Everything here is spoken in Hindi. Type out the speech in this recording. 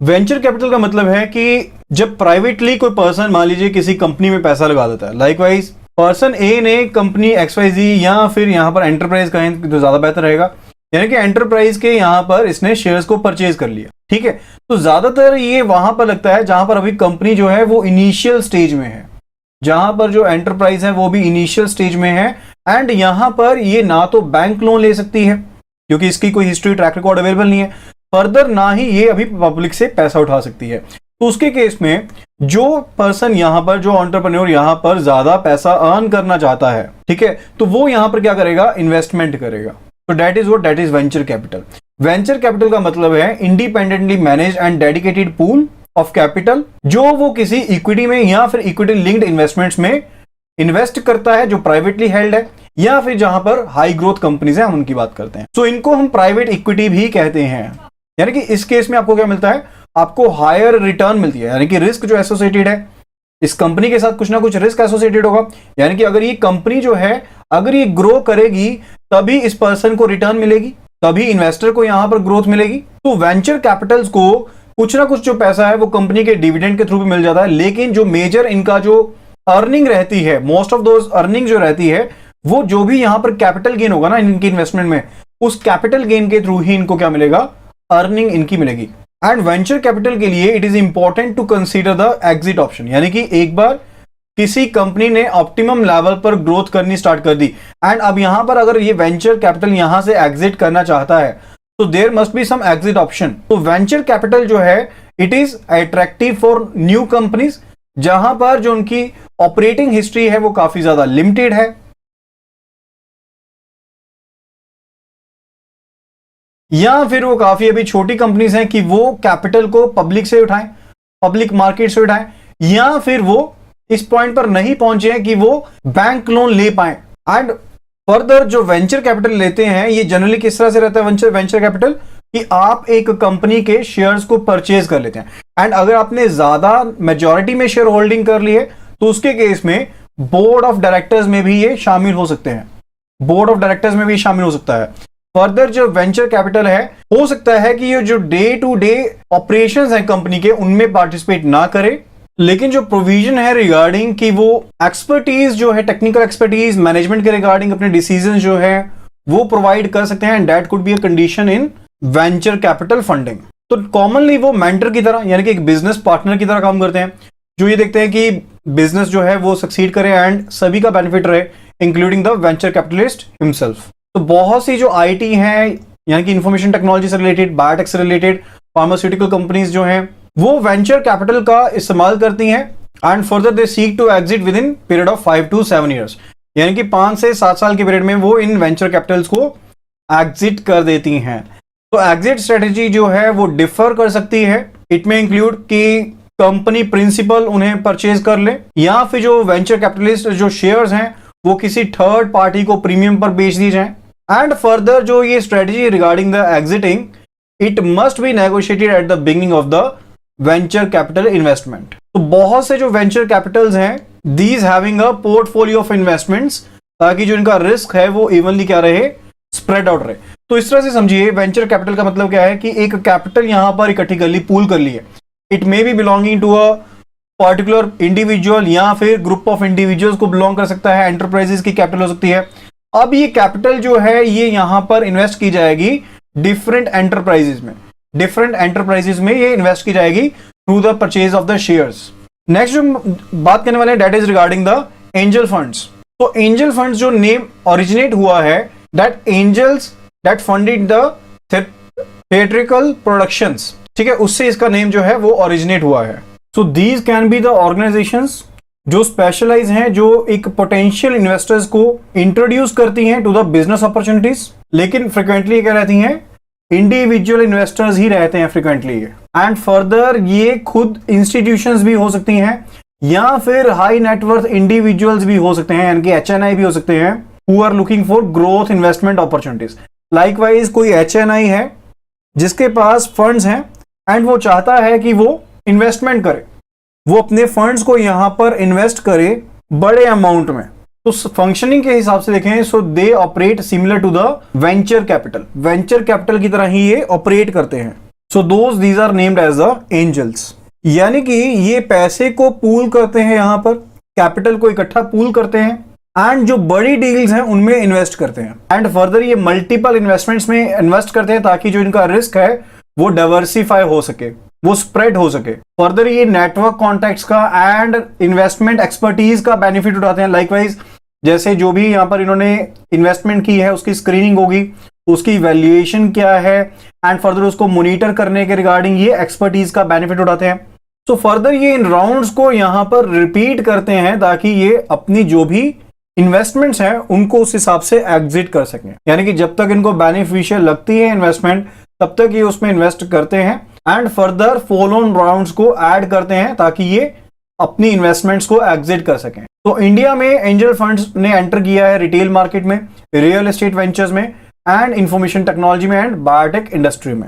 वेंचर कैपिटल का मतलब है कि जब प्राइवेटली कोई पर्सन मान लीजिए किसी कंपनी में पैसा लगा देता है, लाइकवाइज पर्सन ए ने कंपनी XYZ या फिर यहां पर एंटरप्राइज कहें तो ज्यादा बेहतर रहेगा, यानी कि एंटरप्राइज के यहां पर इसने शेयर्स को परचेज कर लिया, ठीक है। तो ज्यादातर ये वहां पर लगता है जहां पर अभी कंपनी जो है वो इनिशियल स्टेज में है, जहां पर जो एंटरप्राइज है वो भी इनिशियल स्टेज में है, एंड यहां पर ये ना तो बैंक लोन ले सकती है क्योंकि इसकी कोई हिस्ट्री ट्रैक रिकॉर्ड अवेलेबल नहीं है, फर्दर ना ही ये अभी पब्लिक से पैसा उठा सकती है। तो उसके केस में जो पर्सन यहां पर, जो एंटरप्रेन्योर यहां पर ज्यादा पैसा अर्न करना चाहता है, ठीक है, तो वो यहां पर क्या करेगा, इन्वेस्टमेंट करेगा। तो that is venture capital. Venture capital का मतलब है independently manage and dedicated pool of capital, जो वो किसी इक्विटी में या फिर इक्विटी लिंक्ड इन्वेस्टमेंट्स में इन्वेस्ट करता है जो प्राइवेटली हेल्ड है, या फिर जहां पर हाई ग्रोथ कंपनीज है, हम उनकी बात करते हैं। तो इनको हम प्राइवेट इक्विटी भी कहते हैं। यानी कि इस केस में आपको क्या मिलता है, आपको हायर रिटर्न मिलती है, यानी कि रिस्क जो एसोसिएटेड है इस कंपनी के साथ कुछ ना कुछ रिस्क एसोसिएटेड होगा, यानी कि अगर ये कंपनी जो है अगर ये ग्रो करेगी तभी इस पर्सन को रिटर्न मिलेगी, तभी इन्वेस्टर को यहां पर ग्रोथ मिलेगी। तो वेंचर कैपिटल्स को कुछ ना कुछ जो पैसा है वो कंपनी के डिविडेंड के थ्रू भी मिल जाता है, लेकिन जो मेजर इनका जो अर्निंग रहती है, मोस्ट ऑफ दोज अर्निंग जो रहती है, वो जो भी यहां पर कैपिटल गेन होगा ना इनकी इन्वेस्टमेंट में, उस कैपिटल गेन के थ्रू ही इनको क्या मिलेगा, अर्निंग इनकी मिलेगी। एंड वेंचर कैपिटल के लिए it is important to consider the exit option, यानी कि एक बार किसी कंपनी ने ऑप्टिमम लेवल पर ग्रोथ करनी स्टार्ट कर दी एंड अब यहां पर अगर ये वेंचर कैपिटल यहां से एग्जिट करना चाहता है तो there must be some exit option. तो वेंचर कैपिटल जो है it is attractive for new companies जहां पर जो उनकी ऑपरेटिंग हिस्ट्री है वो काफी ज्यादा लिमिटेड है, या फिर वो काफी अभी छोटी कंपनीज हैं कि वो कैपिटल को पब्लिक से उठाएं, पब्लिक मार्केट से उठाएं, या फिर वो इस पॉइंट पर नहीं पहुंचे हैं कि वो बैंक लोन ले पाए। एंड फर्दर जो वेंचर कैपिटल लेते हैं ये जनरली किस तरह से रहता है वेंचर कैपिटल, कि आप एक कंपनी के शेयर्स को परचेज कर लेते हैं, एंड अगर आपने ज्यादा मेजॉरिटी में शेयर होल्डिंग कर ली है तो उसके केस में बोर्ड ऑफ डायरेक्टर्स में भी ये शामिल हो सकते हैं, बोर्ड ऑफ डायरेक्टर्स में भी शामिल हो सकता है। फर्दर जो वेंचर कैपिटल है हो सकता है कि ये जो डे टू डे ऑपरेशंस हैं कंपनी के उनमें पार्टिसिपेट ना करे, लेकिन जो प्रोविजन है रिगार्डिंग कि वो एक्सपर्टीज जो है, टेक्निकल एक्सपर्टीज मैनेजमेंट के रिगार्डिंग अपने डिसीजन जो है वो प्रोवाइड कर सकते हैं, and that could be a condition in venture capital funding. तो कॉमनली वो मेंटर की तरह यानी कि एक बिजनेस पार्टनर की तरह काम करते हैं, जो ये देखते हैं कि बिजनेस जो है वो सक्सीड करे एंड सभी का बेनिफिट रहे, including the venture capitalist himself. तो बहुत सी जो आईटी है यानी कि इंफॉर्मेशन टेक्नोलॉजी से रिलेटेड, बायोटेक से रिलेटेड, फार्मास्यूटिकल कंपनीज जो हैं वो वेंचर कैपिटल का इस्तेमाल करती हैं, and further they seek to exit within period of 5 to 7 years, यानी कि 5 से 7 साल के पीरियड में वो इन वेंचर कैपिटल्स को एग्जिट कर देती हैं। तो एग्जिट स्ट्रेटेजी जो है वो डिफर कर सकती है, इट में इंक्लूड कि कंपनी प्रिंसिपल उन्हें परचेज कर ले, या फिर जो वेंचर कैपिटलिस्ट जो शेयर्स हैं वो किसी थर्ड पार्टी को प्रीमियम पर बेच दी जाए। एंड फर्दर जो ये strategy regarding the exiting it must be negotiated at the beginning of the venture capital investment. तो बहुत से जो वेंचर कैपिटल्स हैं these having a portfolio of investments, ताकि जो इनका रिस्क है वो इवनली क्या रहे, स्प्रेड आउट रहे। तो इस तरह से समझिए वेंचर कैपिटल का मतलब क्या है कि एक कैपिटल यहां पर इकट्ठी कर ली, पूल कर ली है, it may be belonging to a particular individual या फिर ग्रुप ऑफ इंडिविजुअल्स को बिलोंग कर सकता है, एंटरप्राइजेस की कैपिटल हो सकती है। अब ये कैपिटल जो है ये यहां पर इन्वेस्ट की जाएगी डिफरेंट एंटरप्राइजेस में, डिफरेंट एंटरप्राइजेस में ये इन्वेस्ट की जाएगी through the purchase of the shares. Next जो बात करने वाले हैं that is regarding the angel funds. तो एंजल फंड्स जो नेम ओरिजिनेट हुआ है that angels that funded the theatrical productions, ठीक है, उससे इसका नेम जो है वो ओरिजिनेट हुआ है। So these can be the organisations जो स्पेशलाइज हैं, जो एक पोटेंशियल इन्वेस्टर्स को इंट्रोड्यूस करती हैं टू द बिजनेस अपॉर्चुनिटीज, लेकिन फ्रिक्वेंटली क्या रहती हैं, इंडिविजुअल इन्वेस्टर्स ही रहते हैं फ्रिक्वेंटली। एंड फर्दर ये खुद इंस्टीट्यूशंस भी हो सकती हैं या फिर हाई नेटवर्थ इंडिविजुअल्स भी हो सकते हैं, यानी कि HNI भी हो सकते हैं, who are looking for growth investment opportunities. Likewise कोई HNI है जिसके पास फंड्स हैं एंड वो चाहता है कि वो इन्वेस्टमेंट करे, वो अपने फंड्स को यहां पर इन्वेस्ट करे बड़े अमाउंट में। तो फंक्शनिंग के हिसाब से देखें so they operate similar to the venture capital, venture capital की तरह ही ये ऑपरेट करते हैं। So those these are named as the angels. यानी कि ये पैसे को पूल करते हैं, यहां पर कैपिटल को इकट्ठा पूल करते हैं एंड जो बड़ी डील्स हैं उनमें इन्वेस्ट करते हैं एंड फर्दर ये मल्टीपल इन्वेस्टमेंट्स में इन्वेस्ट करते हैं ताकि जो इनका रिस्क है वो डाइवर्सिफाई हो सके, वो स्प्रेड हो सके। फर्दर ये नेटवर्क कॉन्टैक्ट्स का एंड इन्वेस्टमेंट एक्सपर्टीज का बेनिफिट उठाते हैं। लाइकवाइज जैसे जो भी यहां पर इन्होंने इन्वेस्टमेंट की है उसकी स्क्रीनिंग होगी, उसकी वैल्यूएशन क्या है एंड फर्दर उसको मॉनिटर करने के रिगार्डिंग ये एक्सपर्टीज का बेनिफिट उठाते हैं। सो फर्दर ये इन राउंड्स को यहां पर रिपीट करते हैं ताकि ये अपनी जो भी इन्वेस्टमेंट्स हैं उनको उस हिसाब से एग्जिट कर सकें। यानी कि जब तक इनको बेनिफिशियल लगती है इन्वेस्टमेंट तब तक ये उसमें इन्वेस्ट करते हैं and further follow on rounds को ऐड करते हैं ताकि ये अपनी इन्वेस्टमेंट्स को एग्जिट कर सकें। तो इंडिया में एंजल फंड्स ने एंटर किया है रिटेल मार्केट में, रियल एस्टेट वेंचर्स में एंड इंफॉर्मेशन टेक्नोलॉजी में एंड बायोटेक इंडस्ट्री में।